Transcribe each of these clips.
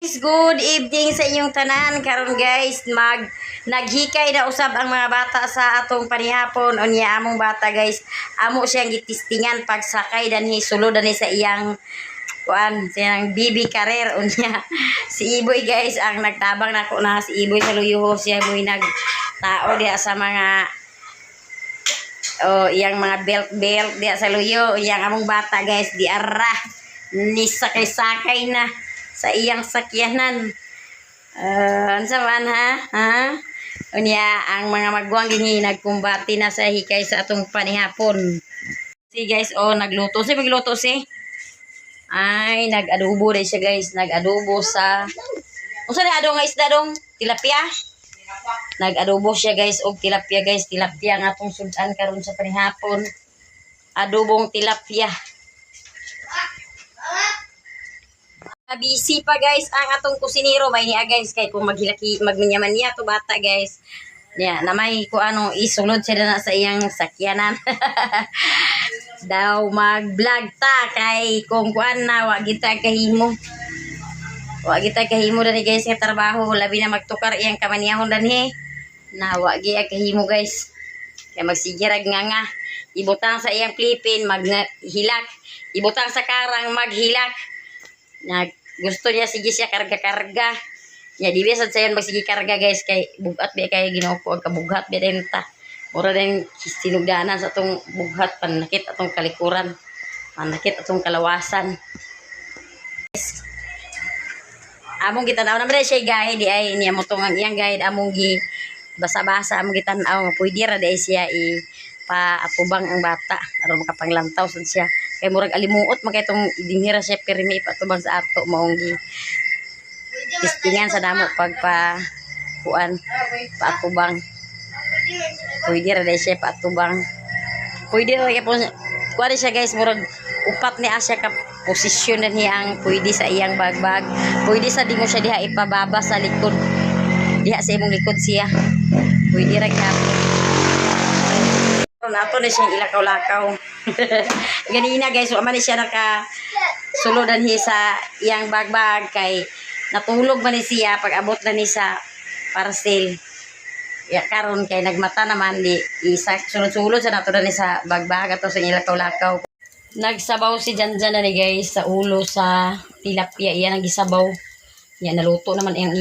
Good evening sa inyong tanan. Karon guys, naghikay na usab ang mga bata sa atong panihapon. Unya among bata guys, amo siyang gitistingan pagsakay danhi sulod danhi sa iyang siyang BB career. Unya si Iboy guys ang nagtabang nako na si Iboy sa luyuho siya mo'y nagtao diha sa mga iyang mga belt diha sa luyo. Iyang among bata guys di ara ni sakay-sakay na sa iyang sakyanan. Unsa man ha? Unya ang mga magwang gini nagkumbati na sa hikay sa atong panihapon. Si guys, nagluto si magluto si. Ay, nag-adobo rin siya guys, nag-adobo sa unsa ni adong nga isda dong? Tilapia. Nag-adobo siya guys og tilapia guys, tilapia nga atong sudan karon sa panihapon. Adobong tilapia. Busy pa guys ang atong kusinero may niya guys kay kung magminyaman niya to bata guys. Ya, na may ko isulod siya na sa iyang sakyanan. Daw mag-vlog ta kay kung kuan na wa kita kahimo. Wa kita kahimo dani guys sa trabaho labi na magtukar iyang kamaniyahon danhi. Na wa gyud kahimo guys. Kay magsigirag nga ibutang sa iyang Pilipin maghilak, ibutang sa karang maghilak. Gusto niya sige siya karga-karga. Ya di biasa sayon magsige karga guys kay bugat be kay Ginoo ko kabugat be din ta. Mura din sinugdanan sa atong bughat panakit atong kalikuran. Panakit atong kalawasan. Among gitanaw naman siya guide di ay niya motong ang iyang guide among gi basa-basa among gitanaw nga pwede ra dai siya paatubang ang bata aron makapanglantaw sad siya. Kay murag alimuot man kay tong dinhira siya pirmi patubang sa ato maong gi tistingan sa damo pagpa paatubang. Pwede ra dai siya paatubang. Pwede ra kay kuha siya guys murag upat ni asya ka posisyon na niya ang pwede sa iyang bagbag. Pwede sa di mo siya diha ipababa sa likod. Diha sa imong likod siya. Pwede ra gyapon. Nato na siyang ilakaw-lakaw. Ganina guys, wala man siya suludan sa iyang bagbag kay natulog man siya pag abot na ni sa parcel. Ya karon kay nagmata naman di isa sulod-sulod sa nato ni sa bagbag ato sa ilakaw-lakaw. Nagsabaw si Janjan na ni guys sa ulo sa tilapia. Iyan ang gisabaw. Yan naluto naman iyang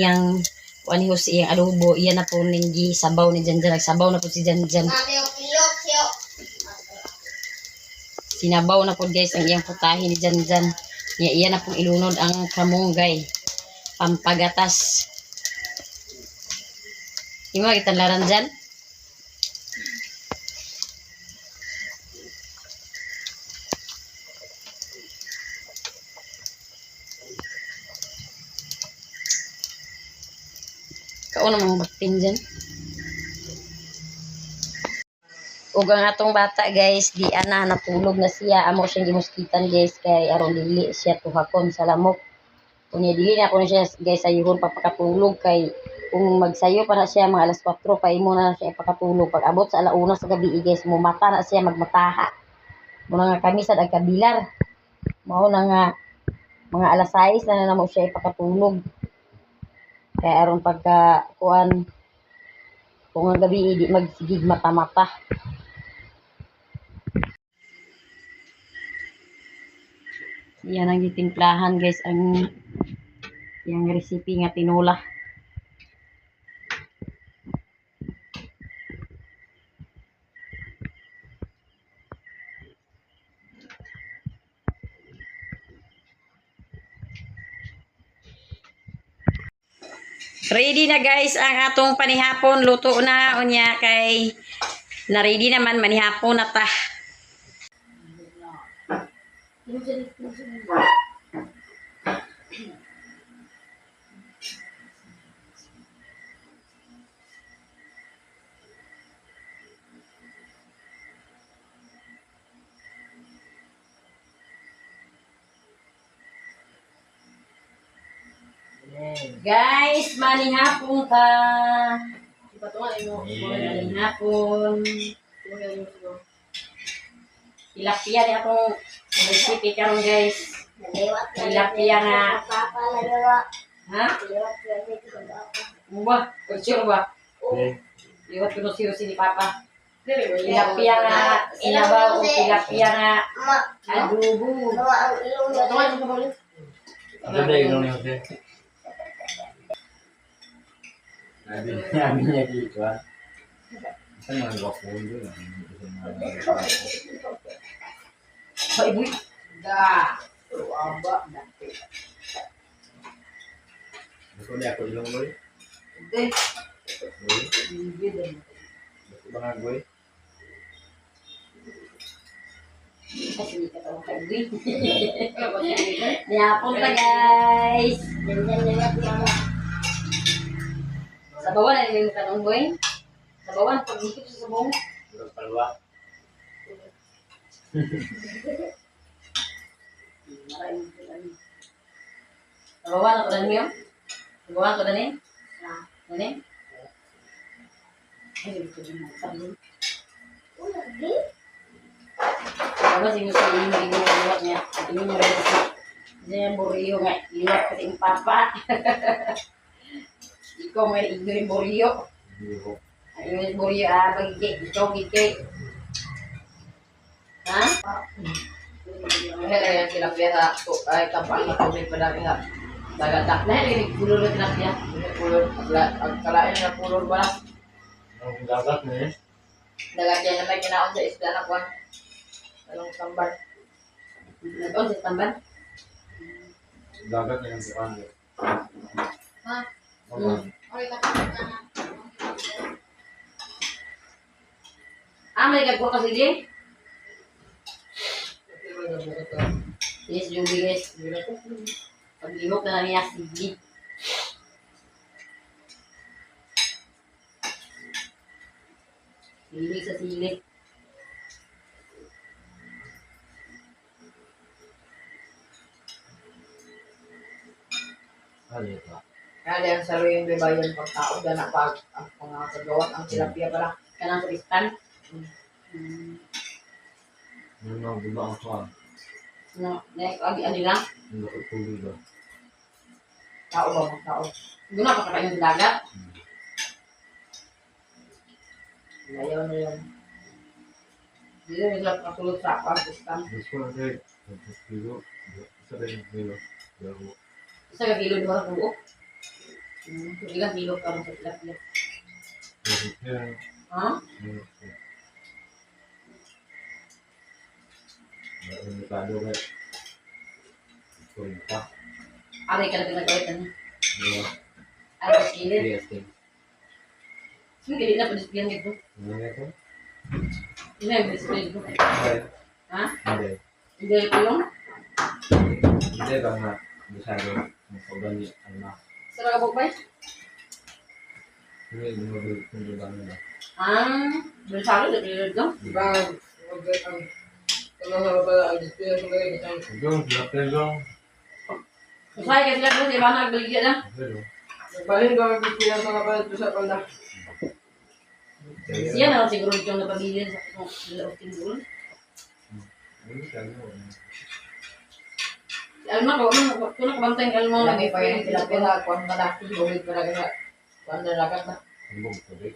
iyang si iyang adobo. Iyan na po ning sabaw ni Janjan. Nagsabaw na po si Janjan. Sinabaw na po guys ang iyang putahe ni Janjan. Iyan na pong ilunod ang kamunggay. Pampagatas. Yung mga kitanlaran dyan. Kauna mga baktin dyan. Ug ang atong bata guys, di ana natulog na siya. Amo siyang gimuskitan guys kay aron dili siya tuhakon sa lamok. Kunya dili na kuno siya guys sayuhon papakatulog kay kung magsayo pa na siya mga alas 4 pa imo na siya ipakatulog. Pag abot sa alauna sa gabi guys, mumata na siya magmataha. Muna nga kami sad ang kabilar. Mao na nga mga alas 6 na namo siya ipakatulog. Kay aron pagka kuan kung ang gabi di magsigig mata-mata. Yan ang gitimplahan guys ang yung recipe nga tinola. Ready na guys ang atong panihapon. Luto na unya kay na ready naman manihapon na ta. Guys, manihapon ta. Manihapon. Tilapia di akong recipe karon guys. Tilapia nga Ha? Ba? Sure ba? Liwat ko siyo si Papa. Tilapia nga, inabaw o tilapia nga adobo. Ada deh ilmu nih Jose. Nabi nya gitu kan. Kan nggak gua juga. Pak Ibu. Dah. Abak dah. Betul deh aku ilmu gue. Deh. Betul banget gue. Kasi hindi ka tawag kay Ibu. Ya, punta guys. Sa bawan na yung tanong boy. Sa bawan, pag-ikip sa sabong. Terus keluar. Sa bawan ako dan yun. Sa bawan ako dan yun. Ano? Ay, dito din mo. Sabi. Apa sih mesti ini liwatnya? Ini saya borio nggak liwat ke papa. Ikaw may ignorin borio. Ignorin borio bagi ikaw gike. Ha? Yang tilapia sa ay kapal na tubig pa dami nga dagadak Nah, ini gulur na tinapya. pulor ang kalain na pulor ba Yang gagat nih. dagat yan na may kinaon sa isda na kwan anong sambar Nag-on sa tamban. Gagat yang bukan. ha May gagwa ka sige. Yes, yung bilis. Pag-imok na niya sige. Sili sa sili. Ada itu. kaya ang salo yung bebayan pagkaon na pag ang mga kagawat ang tilapia pala Kanang sa istan. Memang belum angkuhan. No, nek agi lang. Enggak ketulu dah. tao ba mga tao Guna pa kakain sa dagat. layaw na yun hindi na nila katulog sa pag-istan Besok saya 100 kilo. Sering kilo. Jauh. Isa ka kilo dua buo. Ilang kilo ka rin sa tilapia. Maksudnya. Ha? Nggak delikado kayak. Perintah. Aray ka na pinagkawit na. Iya. Aray ka kilid. Iya sih. Sige, hindi na pa-display nito. Namanya tuh. Hindi na display nito. Ada. Ha? Ada. Hindi ko yung Ada karena bisa ada mencoba nih anak. sarang kabog ba? Ini mobil penjualannya. Bersalo sa kilid ko. diba ang ano ba ang display sa mga isang Itu berapa dong? Usay ka sila ko, di ba nagbaligya na? Itu. balik ba ang display sa mga ba sa panda Siya na siguro itong napabilin sa loob tinggol. Ini kayaknya. Alma ko, kung nakabantay ka mo. lagi pa yung tilapia na kwan malaki tubig pa na kwan na lagat na Tembok tadi.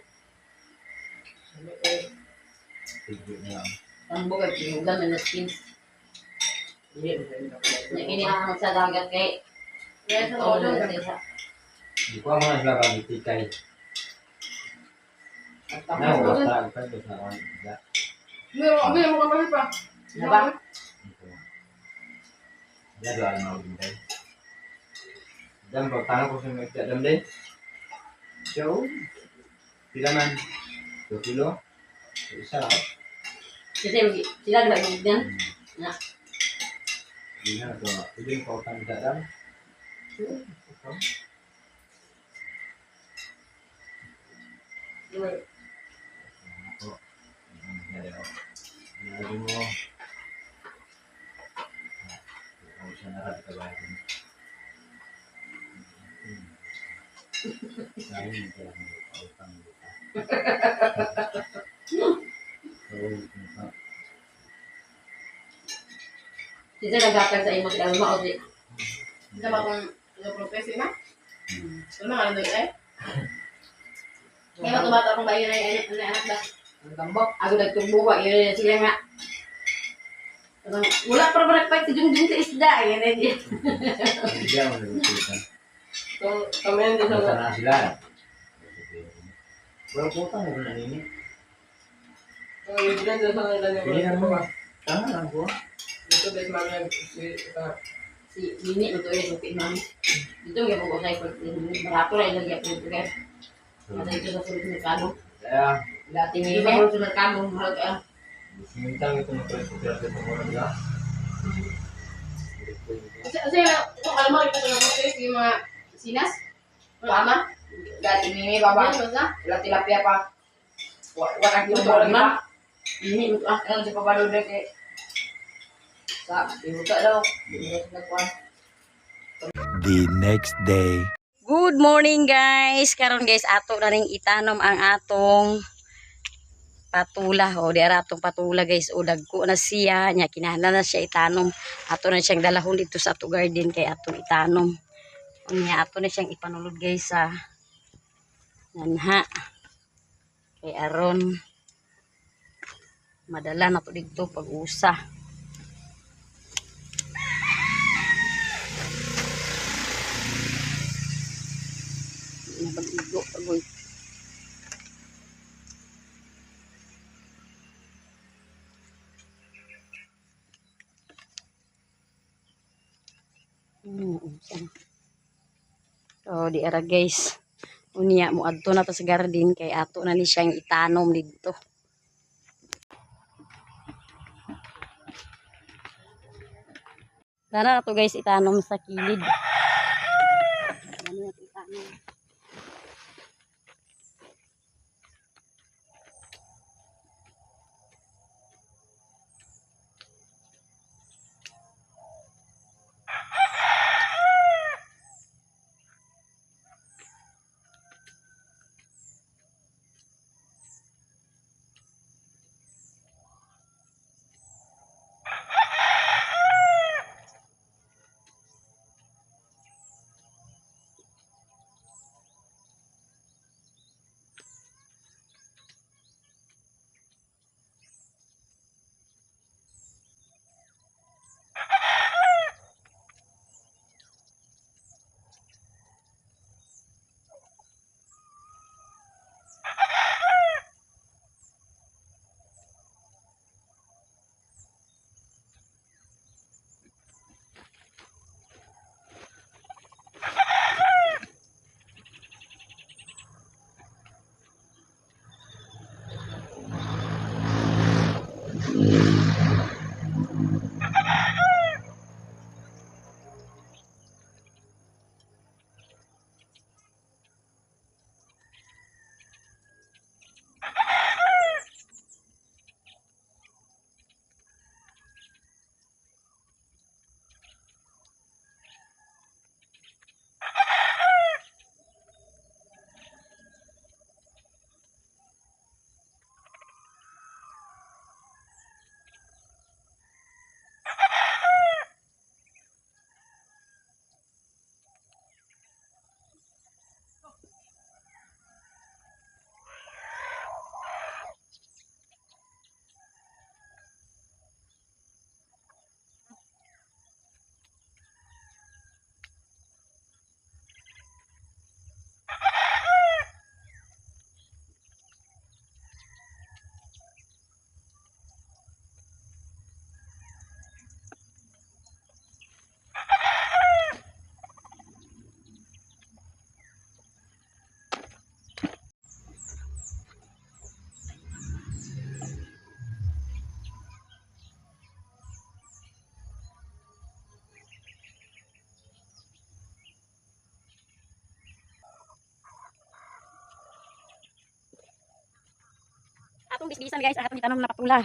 Tidurnya. Ang bukay, pinugan na skin. hindi Na kinihang sa dagat kay. Kaya sa ulo na siya. Di ko mga laban di tikay. ang Nah, tapos wala kan bisa kan. Ya. may mo ka pa Diba? Gitu. Ya doa mau bintang. Jam pertama ko sa mga jam deh. Jauh. Bilangan 2 kilo. Isa. Kasi sila diba yung yan? Na. Ini ada. Ini kautan dalam. Ada mo. Kalau sana ada kebayan. Saya ini jalan kautan. Kasi nagkakag sa imo si Alma o si. Sama kung profesi na Ano nga nito eh? Kaya matubata akong bayo na anak ba? Ang tambok. Ako nagtubuha. Yun sila nga. Wala pa ba nagpahit si Jungjung sa isda. Yan na diyan. Hindi ako nagpita. Kami nandito Ano sa... na sila? Pero putang mo na nini. Dito sa Pili na mo. Tama lang po. Dito guys, mami si Nini ito eh, suki mami. Dito yung po sa barato na ilagay po ito guys. At dito sa sulod ng merkado. Kaya, Dati may sa sulod ng merkado, mahal ka. simintang ito na pwede ko sa mga nila. Kasi kung alam mo, ito na po yung mga sinas, lama. Dati may baba. Wala tilapia pa. Wala kang lagi pa. Ini ang sa pabalo na kay sa ibuka daw. The next day. Good morning guys. Karon guys ato na ring itanom ang atong patula. O di ara atong patula guys. O dagko na siya. Nya kinahanglan na siya itanom. Ato na siyang dalahon dito sa ato garden kay atong itanom. O nya ato na siyang ipanulod guys sa nanha. Kay aron madala na to dito pag-usa. Nabag-igo pagoy. So di ara guys. Unya mo adto na ta sa garden kay ato na ni siyang itanom dito. Dara na to guys itanom sa kilid. Dami na to itanom. Atong bisbisan guys, atong itanom na patula.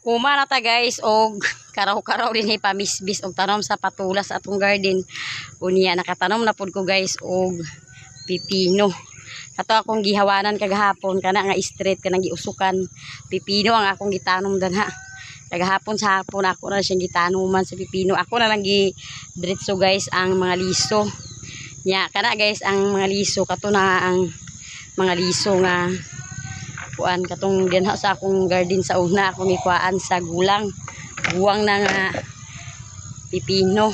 Uma na ta guys og karaw-karaw din pamisbis og tanom sa patulas sa atong garden. Unya nakatanom na pud ko guys og pipino. Kato akong gihawanan kagahapon kana nga straight kanang giusukan. Pipino ang akong gitanom danha. Kagahapon sa hapon ako na siyang gitanuman sa pipino. Ako na lang diretso guys ang mga liso. Nya kana guys ang mga liso kato na ang mga liso nga kuan katong dinha sa akong garden sa una akong ikuan sa gulang buwang na nga pipino.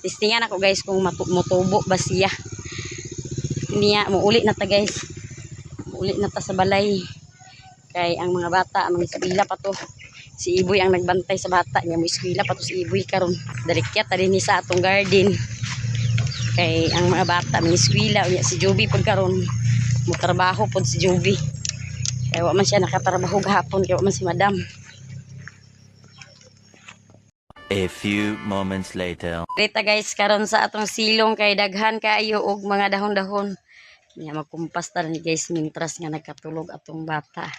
Testingan ako guys kung motubo ba siya. Niya muuli na ta guys. Muuli na ta sa balay. Kay ang mga bata ang eskwela pa to. Si Iboy ang nagbantay sa bata niya mo eskwela pa to si Iboy karon. Dalikyat ta din sa atong garden. Kay ang mga bata ang eskwela unya si Joby pud karon mo trabaho pud si Joby. Kaya wa man siya nakatrabaho gahapon kaya wa man si madam. A few moments later. Kita guys karon sa atong silong kay daghan kaayo og mga dahon-dahon. Nya magkumpas ta ni guys mintras nga nagkatulog atong bata.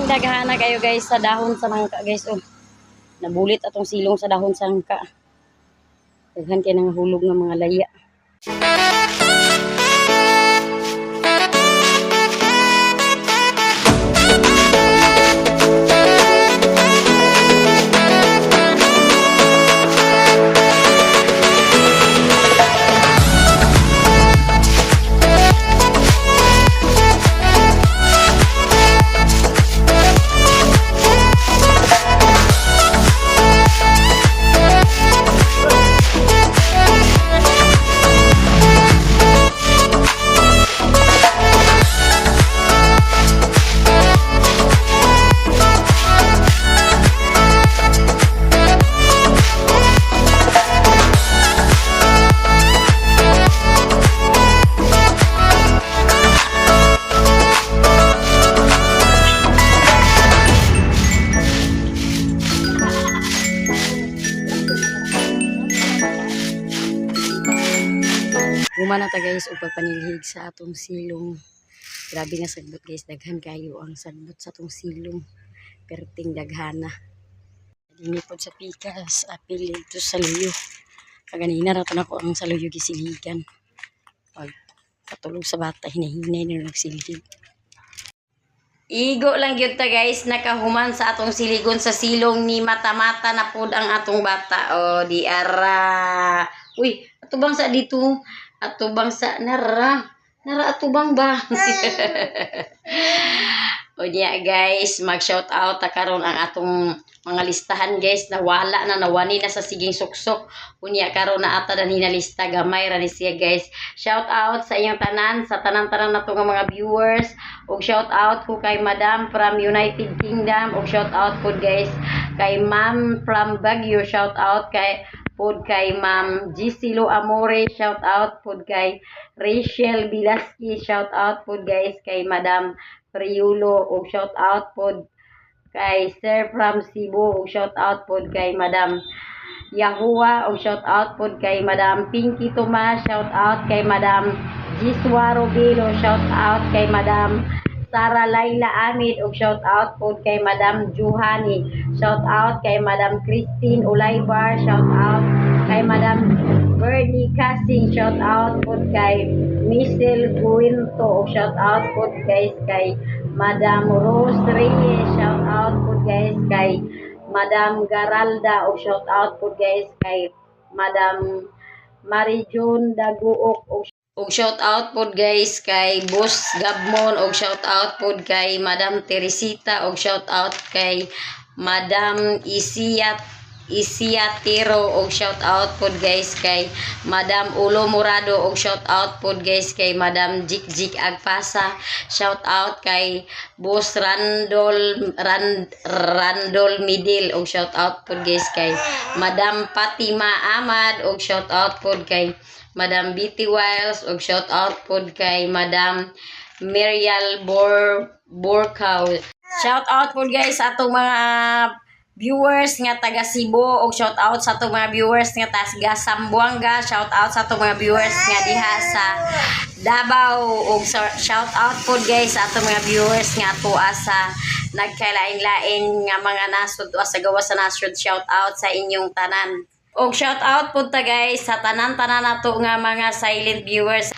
Daghana kayo guys sa dahon sa mangka guys oh. Nabulit atong silong sa dahon sa mangka. Daghan kay nang hulog ng mga laya. Humana ta guys og pagpanilhig sa atong silong. Grabe nga sagbot guys, daghan kayo ang sagbot sa atong silong. Perting daghana. Dinipod sa pikas, apil ito sa luyo. Kaganina ra nako ang sa luyo gisiligan. Pag katulog sa bata hinahinay na nagsilig. Igo lang gyud ta guys, nakahuman sa atong siligon sa silong ni mata-mata na pod ang atong bata. O di ara. Uy, atubang sa dito. Atubang sa nara atubang ba? O niya guys, mag-shout out ta karon ang atong mga listahan guys na wala na nawani na sa siging suksok. Unya karon na ata na hinalista gamay ra ni siya guys. Shout out sa iyang tanan, sa tanan-tanan nato nga mga viewers. Og shout out ko kay Madam from United Kingdom. Og shout out po guys kay Ma'am from Baguio. Shout out kay pod kay Ma'am Gisilo Amore. Shout out pod kay Rachel Bilaski. Shout out pod guys kay Madam Priulo. Og shout out pod kay Sir from Cebu. Og shout out pod kay Madam Yahuwa. Og shout out pod kay Madam Pinky Tomas. Shout out kay Madam Jiswa Robilo. Shout out kay Madam Sara Laila Amid. Og shout out pod kay Madam Juhani. Shout out kay Madam Christine Ulaybar. Shout out kay Madam Bernie Casing. Shout out pod kay Michelle Guinto. Og shout out pod guys kay Madam Rose Reyes. Shout out po guys kay Madam Garalda. O shout out po guys kay Madam Marijon Daguok. O shout out po guys kay Boss Gabmon. O shout out po kay Madam Teresita. O shout out kay Madam Isiatiro. Og shout out po guys kay Madam Ulo Morado. Og shout out po guys kay Madam Jik Agpasa. Shout out kay Boss Randol Midil. Og shout out po guys kay Madam Fatima Ahmad. Og shout out po kay Madam Betty Wiles. Og shout out po kay Madam Mirial Borkaw. Shout out po guys sa atong mga viewers nga taga Cebu. Og shout out sa atong mga viewers nga taga Zamboanga. Shout out sa atong mga viewers nga diha sa Davao. Og shout out po guys sa atong mga viewers nga atoa sa nagkalain-lain nga mga nasod o sa gawas sa nasod. Shout out sa inyong tanan. Og shout out po ta guys sa tanan-tanan nato nga mga silent viewers.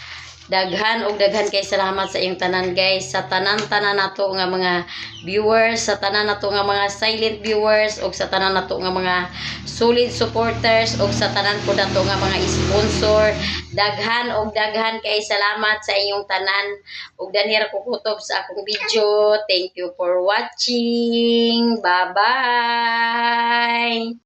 Daghan og daghan kay salamat sa iyong tanan guys, sa tanan-tanan nato nga mga viewers, sa tanan nato nga mga silent viewers, og sa tanan nato nga mga solid supporters, og sa tanan po nato nga mga sponsor. Daghan og daghan kay salamat sa inyong tanan. Og danira ko kutob sa akong video. Thank you for watching. Bye bye.